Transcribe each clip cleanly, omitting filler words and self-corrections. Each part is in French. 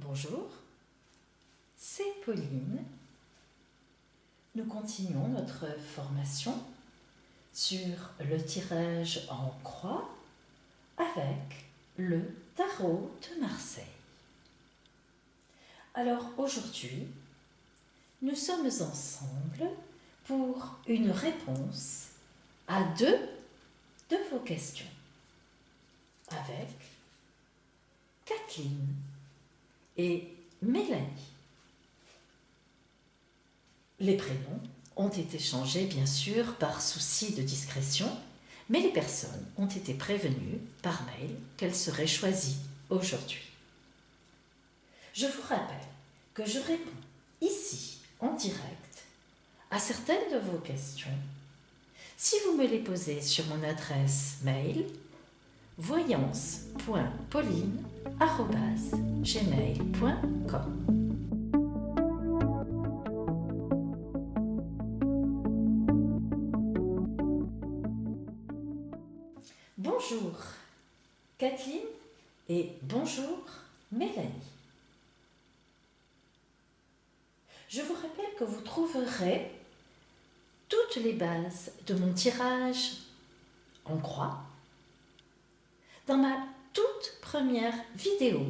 Bonjour, c'est Pauline. Nous continuons notre formation sur le tirage en croix avec le tarot de Marseille. Alors aujourd'hui, nous sommes ensemble pour une réponse à deux de vos questions avec Kathleen et Mélanie. Les prénoms ont été changés bien sûr par souci de discrétion, mais les personnes ont été prévenues par mail qu'elles seraient choisies aujourd'hui. Je vous rappelle que je réponds ici en direct à certaines de vos questions si vous me les posez sur mon adresse mail voyance.pauline@gmail.com. Bonjour Kathleen et bonjour Mélanie. Je vous rappelle que vous trouverez toutes les bases de mon tirage en croix dans ma toute première vidéo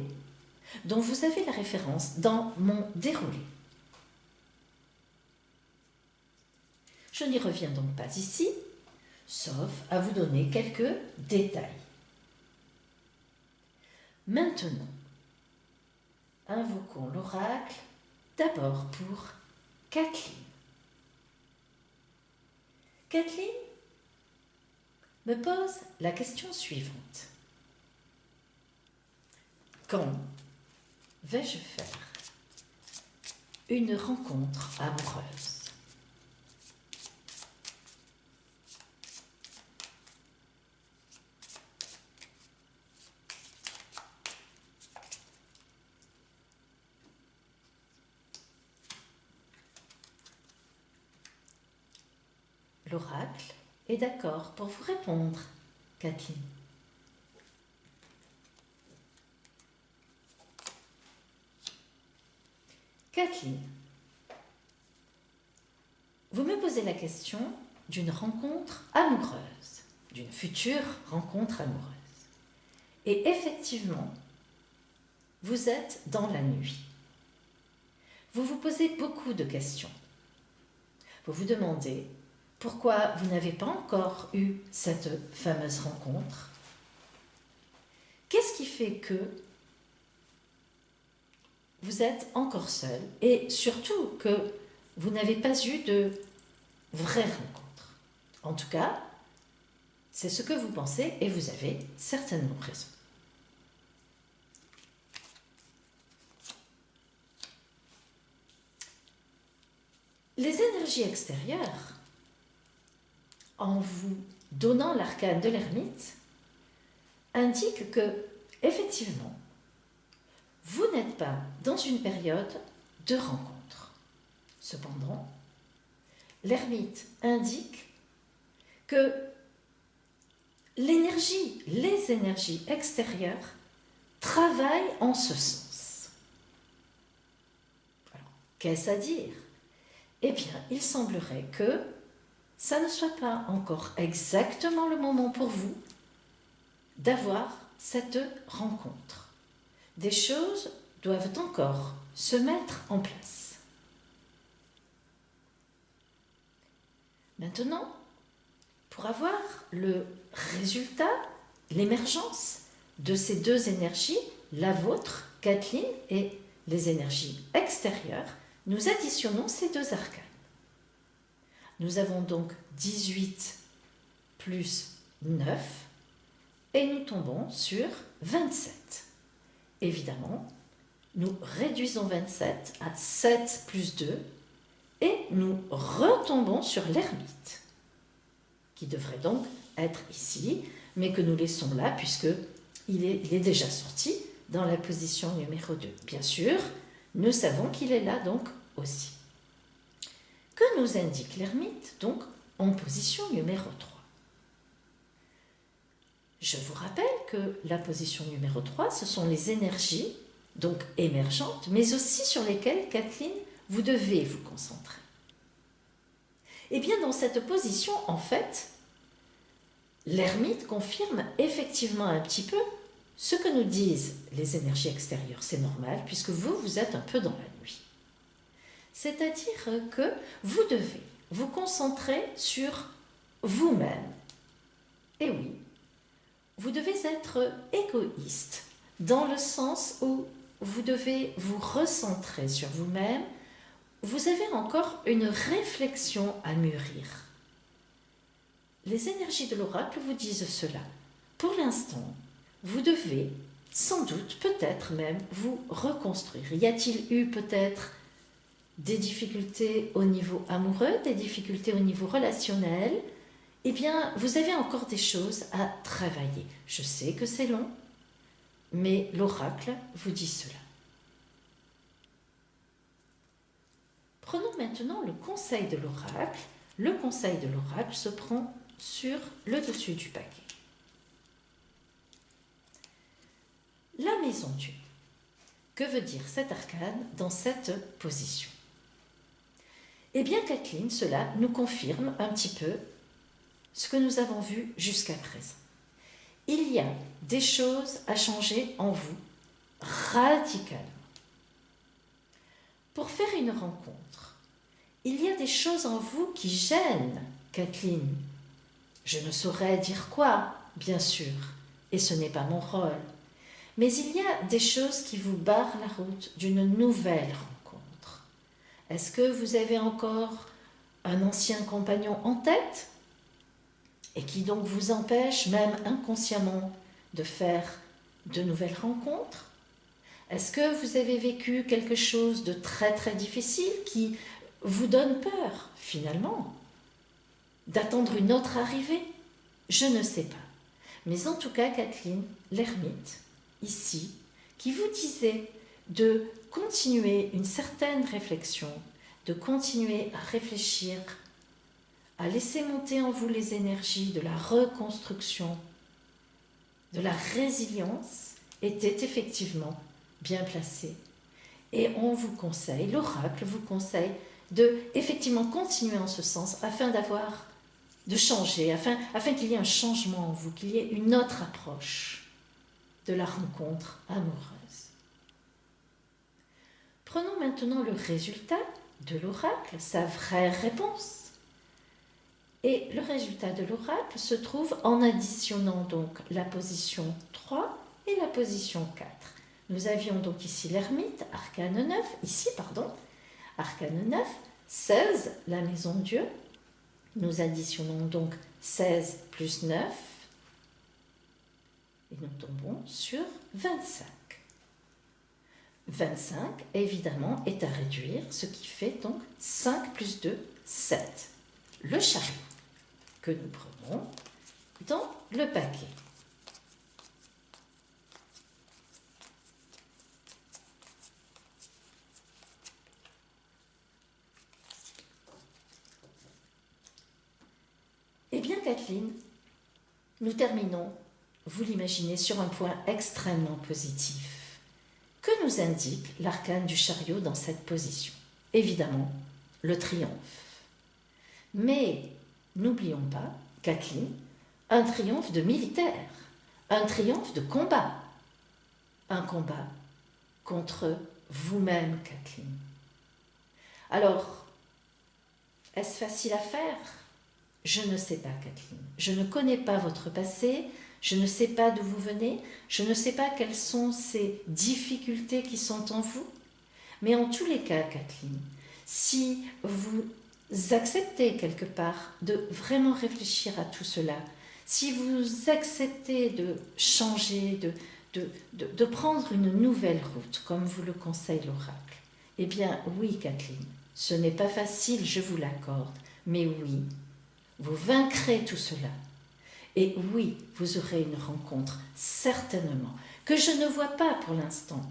dont vous avez la référence dans mon déroulé. Je n'y reviens donc pas ici, sauf à vous donner quelques détails. Maintenant, invoquons l'oracle d'abord pour Kathleen. Kathleen me pose la question suivante. Quand vais-je faire une rencontre amoureuse ? L'oracle est d'accord pour vous répondre, Kathleen. Kathleen, vous me posez la question d'une rencontre amoureuse, d'une future rencontre amoureuse. Et effectivement, vous êtes dans la nuit. Vous vous posez beaucoup de questions. Vous vous demandez pourquoi vous n'avez pas encore eu cette fameuse rencontre. Qu'est-ce qui fait que vous êtes encore seul et surtout que vous n'avez pas eu de vraie rencontre. En tout cas, c'est ce que vous pensez et vous avez certainement raison. Les énergies extérieures, en vous donnant l'arcane de l'ermite, indiquent que, effectivement, vous n'êtes pas dans une période de rencontre. Cependant, l'ermite indique que les énergies extérieures travaillent en ce sens. Alors, qu'est-ce à dire ? Eh bien, il semblerait que ça ne soit pas encore exactement le moment pour vous d'avoir cette rencontre. Des choses doivent encore se mettre en place. Maintenant, pour avoir le résultat, l'émergence de ces deux énergies, la vôtre, Kathleen, et les énergies extérieures, nous additionnons ces deux arcanes. Nous avons donc 18 plus 9 et nous tombons sur 27. Évidemment, nous réduisons 27 à 7 plus 2 et nous retombons sur l'ermite, qui devrait donc être ici, mais que nous laissons là puisqu'il est déjà sorti dans la position numéro 2. Bien sûr, nous savons qu'il est là donc aussi. Que nous indique l'ermite donc en position numéro 3 ? Je vous rappelle que la position numéro 3, ce sont les énergies donc émergentes, mais aussi sur lesquelles, Kathleen, vous devez vous concentrer. Et bien dans cette position, en fait, l'ermite confirme effectivement un petit peu ce que nous disent les énergies extérieures. C'est normal, puisque vous êtes un peu dans la nuit. C'est-à-dire que vous devez vous concentrer sur vous-même. Et oui, vous devez être égoïste, dans le sens où vous devez vous recentrer sur vous-même. Vous avez encore une réflexion à mûrir. Les énergies de l'oracle vous disent cela. Pour l'instant, vous devez, sans doute, peut-être même, vous reconstruire. Y a-t-il eu peut-être des difficultés au niveau amoureux, des difficultés au niveau relationnel? Eh bien, vous avez encore des choses à travailler. Je sais que c'est long, mais l'oracle vous dit cela. Prenons maintenant le conseil de l'oracle. Le conseil de l'oracle se prend sur le dessus du paquet. La maison Dieu. Que veut dire cet arcane dans cette position? Eh bien, Kathleen, cela nous confirme un petit peu ce que nous avons vu jusqu'à présent. Il y a des choses à changer en vous radicalement. Pour faire une rencontre, il y a des choses en vous qui gênent, Kathleen. Je ne saurais dire quoi, bien sûr, et ce n'est pas mon rôle. Mais il y a des choses qui vous barrent la route d'une nouvelle rencontre. Est-ce que vous avez encore un ancien compagnon en tête et qui donc vous empêche, même inconsciemment, de faire de nouvelles rencontres? Est-ce que vous avez vécu quelque chose de très très difficile qui vous donne peur, finalement, d'attendre une autre arrivée? Je ne sais pas. Mais en tout cas, Kathleen, l'ermite, ici, qui vous disait de continuer une certaine réflexion, de continuer à réfléchir, à laisser monter en vous les énergies de la reconstruction, de la résilience, était effectivement bien placée. Et on vous conseille, l'oracle vous conseille de effectivement continuer en ce sens afin de changer, afin qu'il y ait un changement en vous, qu'il y ait une autre approche de la rencontre amoureuse. Prenons maintenant le résultat de l'oracle, sa vraie réponse. Et le résultat de l'oracle se trouve en additionnant donc la position 3 et la position 4. Nous avions donc ici l'ermite, arcane 9, arcane 9, 16, la maison de Dieu. Nous additionnons donc 16 plus 9 et nous tombons sur 25. 25, évidemment, est à réduire, ce qui fait donc 5 plus 2, 7. Le chariot que nous prenons dans le paquet. Eh bien, Kathleen, nous terminons, vous l'imaginez, sur un point extrêmement positif. Que nous indique l'arcane du chariot dans cette position? Évidemment, le triomphe. Mais n'oublions pas, Kathleen, un triomphe de militaire, un triomphe de combat. Un combat contre vous-même, Kathleen. Alors, est-ce facile à faire? Je ne sais pas, Kathleen. Je ne connais pas votre passé, je ne sais pas d'où vous venez, je ne sais pas quelles sont ces difficultés qui sont en vous. Mais en tous les cas, Kathleen, si vous acceptez quelque part de vraiment réfléchir à tout cela, si vous acceptez de changer, de prendre une nouvelle route, comme vous le conseille l'oracle, eh bien oui, Kathleen, ce n'est pas facile, je vous l'accorde, mais oui, vous vaincrez tout cela. Et oui, vous aurez une rencontre, certainement, que je ne vois pas pour l'instant,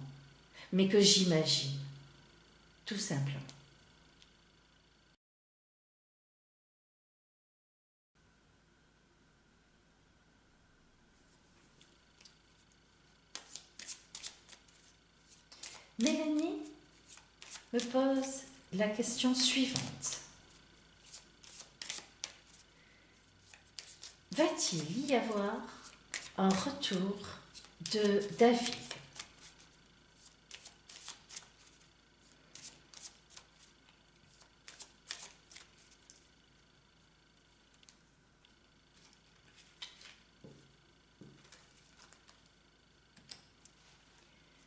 mais que j'imagine, tout simplement. Mélanie me pose la question suivante. Va-t-il y avoir un retour de David?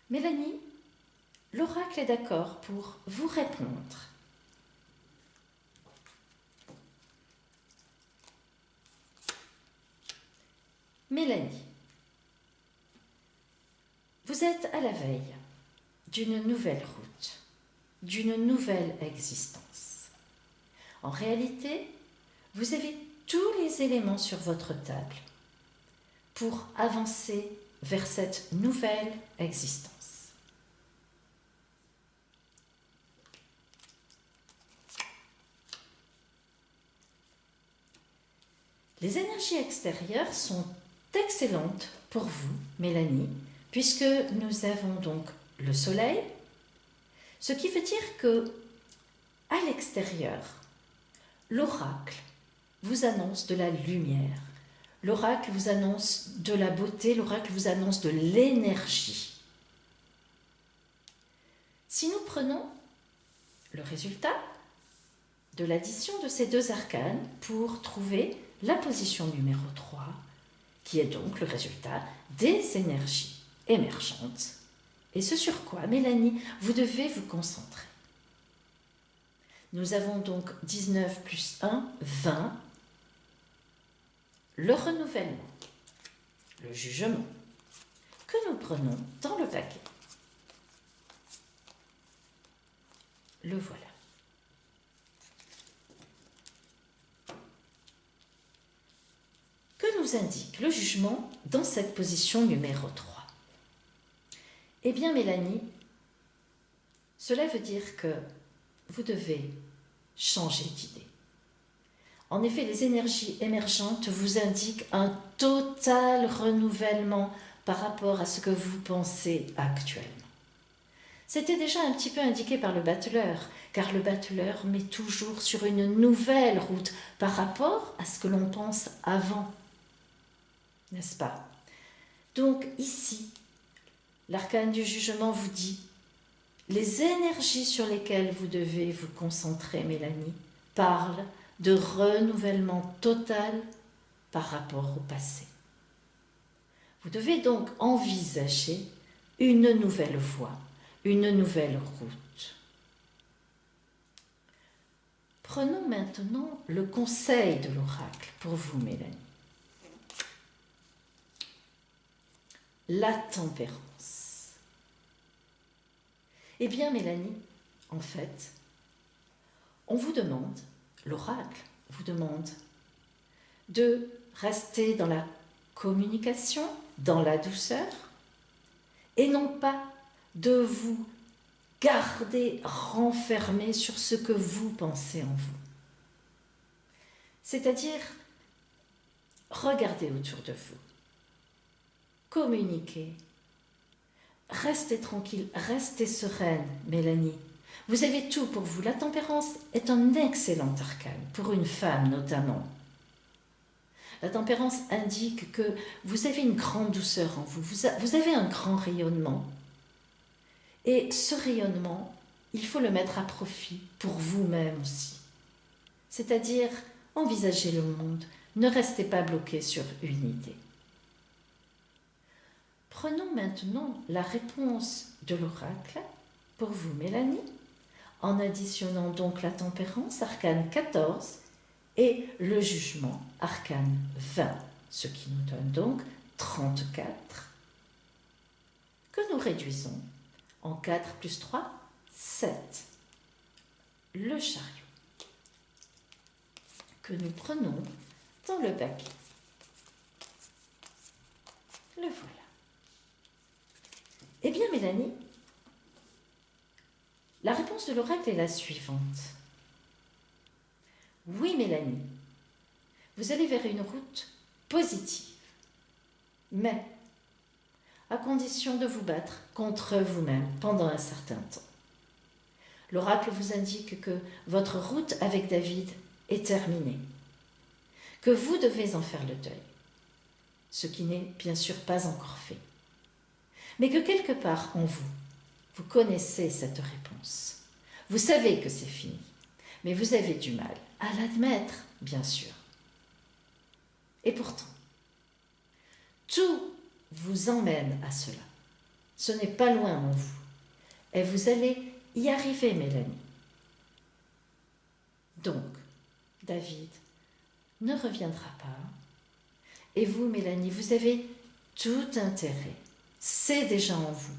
Mélanie, l'oracle est d'accord pour vous répondre. Mélanie, vous êtes à la veille d'une nouvelle route, d'une nouvelle existence. En réalité, vous avez tous les éléments sur votre table pour avancer vers cette nouvelle existence. Les énergies extérieures sont excellentes pour vous, Mélanie, puisque nous avons donc le soleil, ce qui veut dire que à l'extérieur, l'oracle vous annonce de la lumière, l'oracle vous annonce de la beauté, l'oracle vous annonce de l'énergie. Si nous prenons le résultat de l'addition de ces deux arcanes pour trouver la position numéro 3, qui est donc le résultat des énergies émergentes, et ce sur quoi, Mélanie, vous devez vous concentrer. Nous avons donc 19 plus 1, 20, le renouvellement, le jugement, que nous prenons dans le paquet. Le voilà. Que nous indique le jugement dans cette position numéro 3? Eh bien, Mélanie, cela veut dire que vous devez changer d'idée. En effet, les énergies émergentes vous indiquent un total renouvellement par rapport à ce que vous pensez actuellement. C'était déjà un petit peu indiqué par le battleur, car le battleur met toujours sur une nouvelle route par rapport à ce que l'on pense avant. N'est-ce pas? Donc ici, l'arcane du jugement vous dit les énergies sur lesquelles vous devez vous concentrer, Mélanie, parlent de renouvellement total par rapport au passé. Vous devez donc envisager une nouvelle voie, une nouvelle route. Prenons maintenant le conseil de l'oracle pour vous, Mélanie. La tempérance. Eh bien, Mélanie, en fait, on vous demande, l'oracle vous demande de rester dans la communication, dans la douceur, et non pas de vous garder renfermé sur ce que vous pensez en vous. C'est-à-dire, regardez autour de vous, communiquez, restez tranquille, restez sereine, Mélanie. Vous avez tout pour vous. La tempérance est un excellent arcane, pour une femme notamment. La tempérance indique que vous avez une grande douceur en vous, vous avez un grand rayonnement. Et ce rayonnement, il faut le mettre à profit pour vous-même aussi. C'est-à-dire, envisagez le monde, ne restez pas bloqué sur une idée. Prenons maintenant la réponse de l'oracle pour vous, Mélanie, en additionnant donc la tempérance, arcane 14, et le jugement, arcane 20, ce qui nous donne donc 34, que nous réduisons en 4 plus 3, 7. Le chariot, que nous prenons dans le paquet. Le voilà. Eh bien, Mélanie, la réponse de l'oracle est la suivante. Oui, Mélanie, vous allez vers une route positive, mais à condition de vous battre contre vous-même pendant un certain temps. L'oracle vous indique que votre route avec David est terminée, que vous devez en faire le deuil, ce qui n'est bien sûr pas encore fait, mais que quelque part en vous, vous connaissez cette réponse. Vous savez que c'est fini, mais vous avez du mal à l'admettre, bien sûr. Et pourtant, tout vous emmène à cela. Ce n'est pas loin en vous. Et vous allez y arriver, Mélanie. Donc, David ne reviendra pas. Et vous, Mélanie, vous avez tout intérêt, c'est déjà en vous,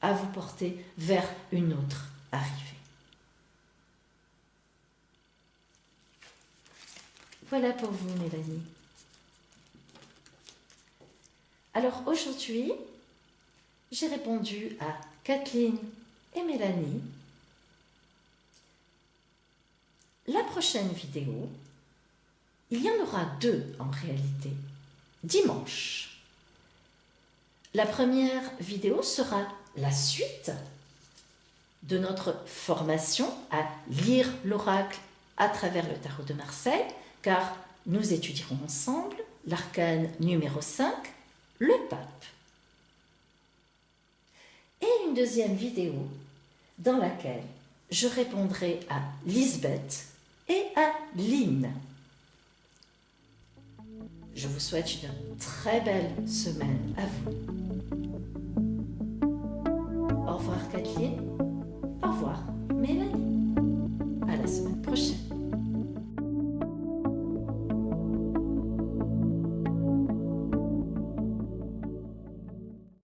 à vous porter vers une autre arrivée. Voilà pour vous, Mélanie. Alors aujourd'hui, j'ai répondu à Kathleen et Mélanie. La prochaine vidéo, il y en aura 2 en réalité, dimanche. La première vidéo sera la suite de notre formation à lire l'oracle à travers le tarot de Marseille, car nous étudierons ensemble l'arcane numéro 5, le pape. Et une deuxième vidéo dans laquelle je répondrai à Lisbeth et à Lynn. Je vous souhaite une très belle semaine à vous.